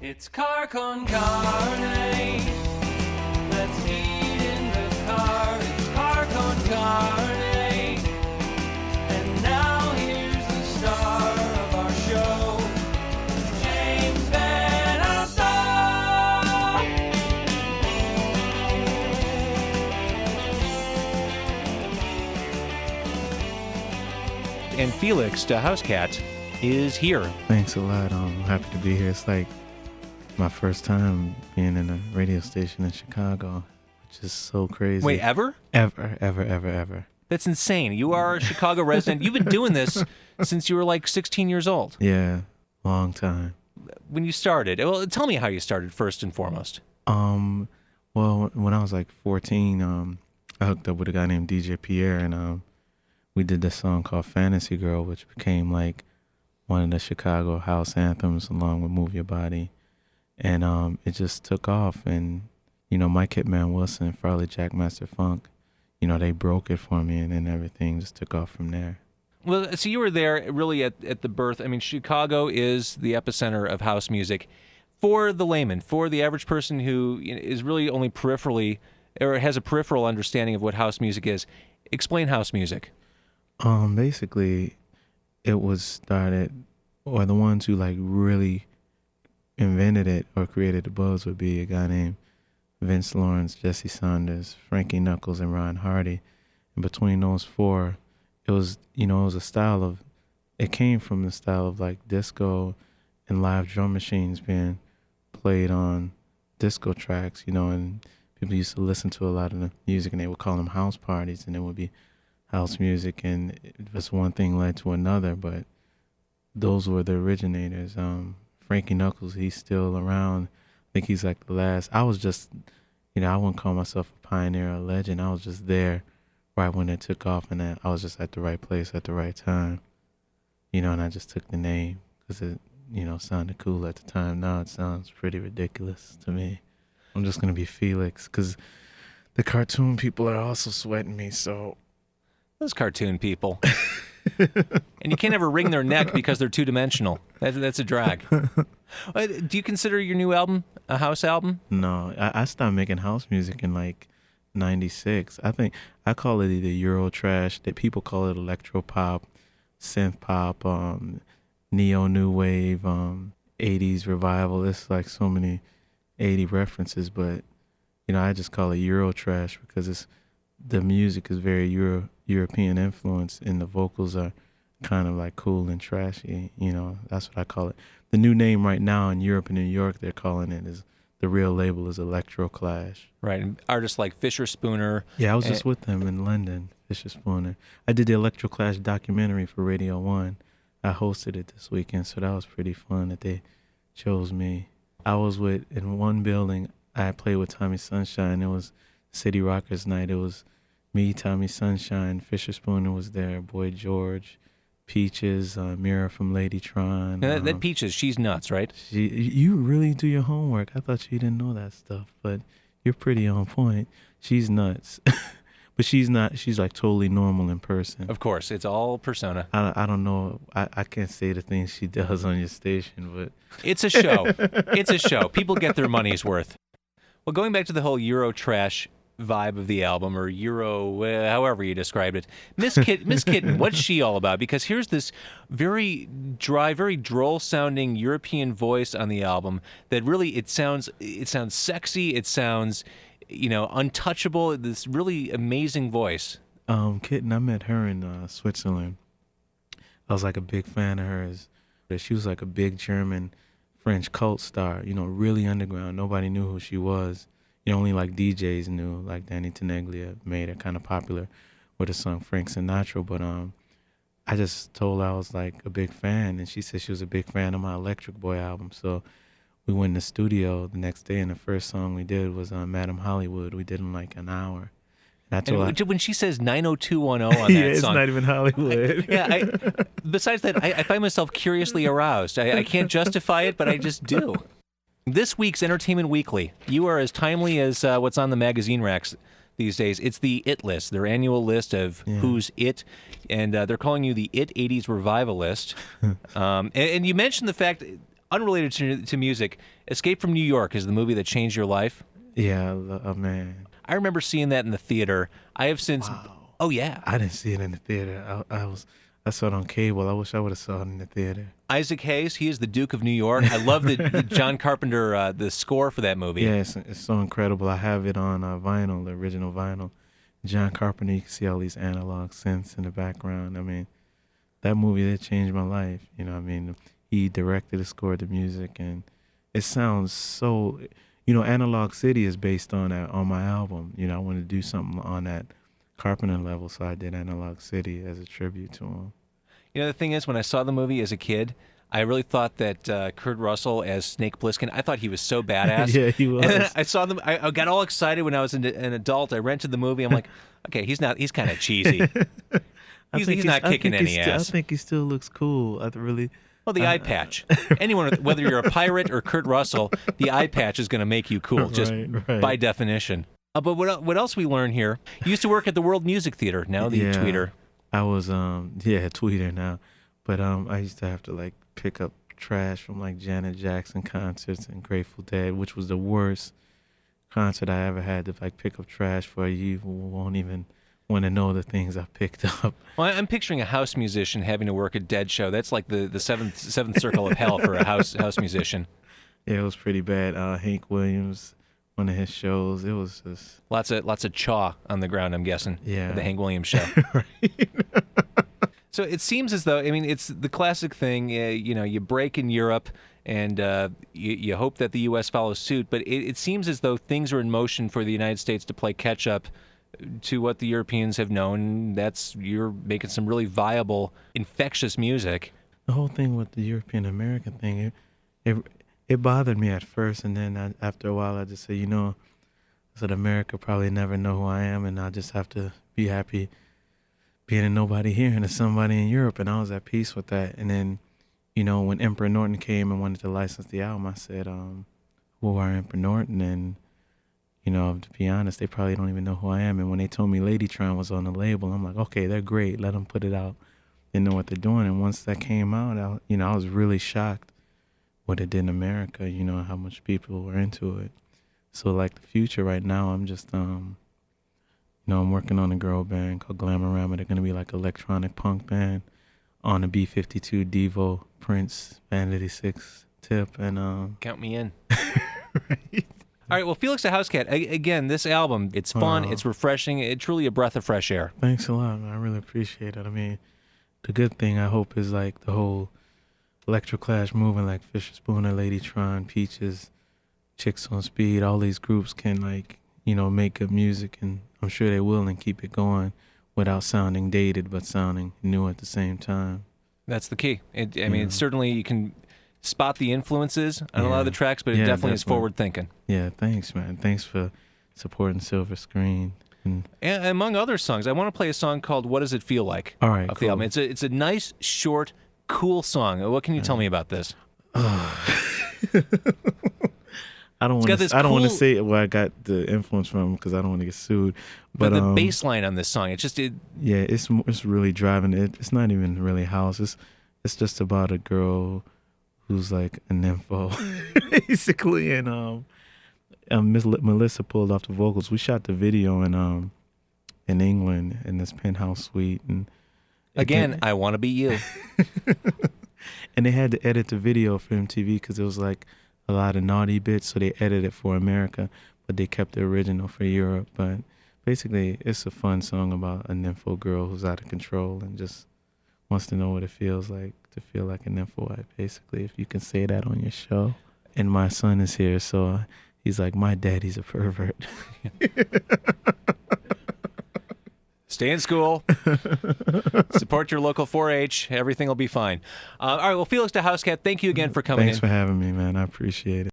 It's car con carne. Let's eat in the car. It's car con carne. And now here's the star of our show, James Van Alstyne. And Felix Da Housecat is here. Thanks a lot. I'm happy to be here. It's like my first time being in a radio station in Chicago, which is so crazy. Wait, ever? Ever. That's insane. You are a Chicago resident. You've been doing this since you were like 16 years old. Yeah, long time. When you started, well, tell me how you started first and foremost. Well, when I was like 14, I hooked up with a guy named DJ Pierre, and we did this song called Fantasy Girl, which became like one of the Chicago house anthems along with Move Your Body. And it just took off. And, you know, Mike Hitman Wilson, Farley Jackmaster Funk, you know, they broke it for me, and then everything just took off from there. Well, so you were there really at the birth. I mean, Chicago is the epicenter of house music. For the layman, for the average person who is really only peripherally, or has a peripheral understanding of what house music is, explain house music. Basically, it was started, or the ones who like really invented it or created the buzz would be a guy named Vince Lawrence, Jesse Saunders, Frankie Knuckles, and Ron Hardy. And between those four, it was a style of, it came from the style of like disco and live drum machines being played on disco tracks, and people used to listen to a lot of the music, and they would call them house parties, and it would be house music, and it was one thing led to another, but those were the originators. Frankie Knuckles, he's still around. I think he's like the last. I was just, I wouldn't call myself a pioneer or a legend. I was just there right when it took off, and I was just at the right place at the right time, and I just took the name because it, sounded cool at the time. Now it sounds pretty ridiculous to me. I'm just going to be Felix because the cartoon people are also sweating me, so. Those cartoon people. And you can't ever wring their neck because they're two-dimensional. That's a drag. Do you consider your new album a house album? No, I started making house music in like 96. I think I call it either Euro trash, that people call it electro pop, synth pop, neo new wave, 80s revival. It's like so many 80 references, but I just call it Euro trash because the music is very European influence, and the vocals are kind of like cool and trashy. That's what I call it. The new name right now in Europe and New York, they're calling it, is the real label is Electro Clash. Right, and artists like Fisher Spooner. Yeah, I was just with them in London, Fisher Spooner. I did the Electro Clash documentary for Radio 1. I hosted it this weekend, so that was pretty fun that they chose me. I was in one building, I played with Tommy Sunshine. It was City Rockers night. It was me, Tommy Sunshine, Fisher Spooner was there, Boy George, Peaches, Mira from Ladytron. That Peaches, she's nuts, right? You really do your homework. I thought you didn't know that stuff, but you're pretty on point. She's nuts. But she's not, she's like totally normal in person. Of course, it's all persona. I don't know, I can't say the things she does on your station, but. It's a show. It's a show. People get their money's worth. Well, going back to the whole Euro trash vibe of the album, or Euro, however you described it, Miss Kitten, what's she all about? Because here's this very dry, very droll-sounding European voice on the album that really it sounds sexy. It sounds, untouchable. This really amazing voice. Kitten, I met her in Switzerland. I was like a big fan of hers. She was like a big German French cult star, really underground. Nobody knew who she was. Only like DJs knew, like Danny Tenaglia made her kind of popular with the song Frank Sinatra. But I just told her I was like a big fan, and she said she was a big fan of my Electric Boy album. So we went in the studio the next day, and the first song we did was Madam Hollywood. We did in like an hour. And when she says 90210 on that yeah, it's song, not even Hollywood. Besides that, I find myself curiously aroused. I can't justify it, but I just do. This week's Entertainment Weekly, you are as timely as what's on the magazine racks these days. It's the IT list, their annual list of who's it, and they're calling you the IT 80s Revivalist. And you mentioned the fact, unrelated to music, Escape from New York is the movie that changed your life. Yeah, man. I remember seeing that in the theater. I have since. Wow. Oh yeah, I didn't see it in the theater. I saw it on cable. I wish I would have saw it in the theater. Isaac Hayes, he is the Duke of New York. I love the John Carpenter the score for that movie. Yeah, it's so incredible. I have it on vinyl, the original vinyl. John Carpenter, you can see all these analog synths in the background. I mean, that movie, that changed my life. You know, I mean, he directed and scored the music, and it sounds so, Analog City is based on my album. I wanted to do something on that Carpenter level, so I did Analog City as a tribute to him. The thing is, when I saw the movie as a kid, I really thought that Kurt Russell as Snake Plissken, I thought he was so badass. Yeah, he was. And then I saw them. I got all excited when I was an adult. I rented the movie. I'm like, okay, he's kind of cheesy. He's not kicking any ass. I think he still looks cool. Well, the eye patch. Anyone, whether you're a pirate or Kurt Russell, the eye patch is going to make you cool, just right. by definition. But what else we learn here? You used to work at the World Music Theater, now the Tweeter. I was Tweeter now, but I used to have to pick up trash from Janet Jackson concerts and Grateful Dead, which was the worst concert I ever had to pick up trash for. You won't even want to know the things I picked up. Well, I'm picturing a house musician having to work a Dead show. That's like the seventh circle of hell for a house musician. Yeah, it was pretty bad. Hank Williams, one of his shows, it was just lots of chaw on the ground, I'm guessing. Yeah, at the Hank Williams show. Right. So it seems as though, it's the classic thing. You break in Europe, and you hope that the U.S. follows suit. But it seems as though things are in motion for the United States to play catch up to what the Europeans have known. You're making some really viable, infectious music. The whole thing with the European American thing, it bothered me at first, and then after a while, I just said, I said America probably never know who I am, and I just have to be happy being a nobody here and a somebody in Europe, and I was at peace with that. And then, when Emperor Norton came and wanted to license the album, I said, who are Emperor Norton? And to be honest, they probably don't even know who I am. And when they told me Ladytron was on the label, I'm like, okay, they're great. Let them put it out. They know what they're doing. And once that came out, I was really shocked what it did in America, how much people were into it. So the future right now, I'm just, I'm working on a girl band called Glamorama. They're going to be electronic punk band on a B-52 Devo, Prince, Band 86 tip. And count me in. Right. All right, well, Felix Da Housecat, again, this album, it's fun, it's refreshing, it's truly a breath of fresh air. Thanks a lot, man. I really appreciate it. I mean, the good thing, I hope, is the whole Electroclash movement, Fisher Spooner, Ladytron, Peaches, Chicks on Speed, all these groups can, make good music, and I'm sure they will, and keep it going without sounding dated, but sounding new at the same time. That's the key. It's certainly, you can spot the influences on a lot of the tracks, but it definitely is forward thinking. Yeah, thanks, man. Thanks for supporting Silver Screen. And among other songs, I want to play a song called "What Does It Feel Like?" All right, off the album. It's a nice, short, cool song. What can you tell me about this? I don't want to say where I got the influence from because I don't want to get sued. But the bass line on this song, it's really driving it. It's not even really house. It's just about a girl who's a nympho, basically, and Miss Melissa pulled off the vocals. We shot the video in England in this penthouse suite, and again, I Want to Be You. And they had to edit the video for MTV because it was a lot of naughty bits, so they edited it for America, but they kept the original for Europe. But basically, it's a fun song about a nympho girl who's out of control and just wants to know what it feels like to feel like a nympho, basically, if you can say that on your show. And my son is here, so he's like, my daddy's a pervert. Stay in school. Support your local 4-H. Everything will be fine. All right, well, Felix Da Housecat, thank you again for coming in. Thanks for having me, man. I appreciate it.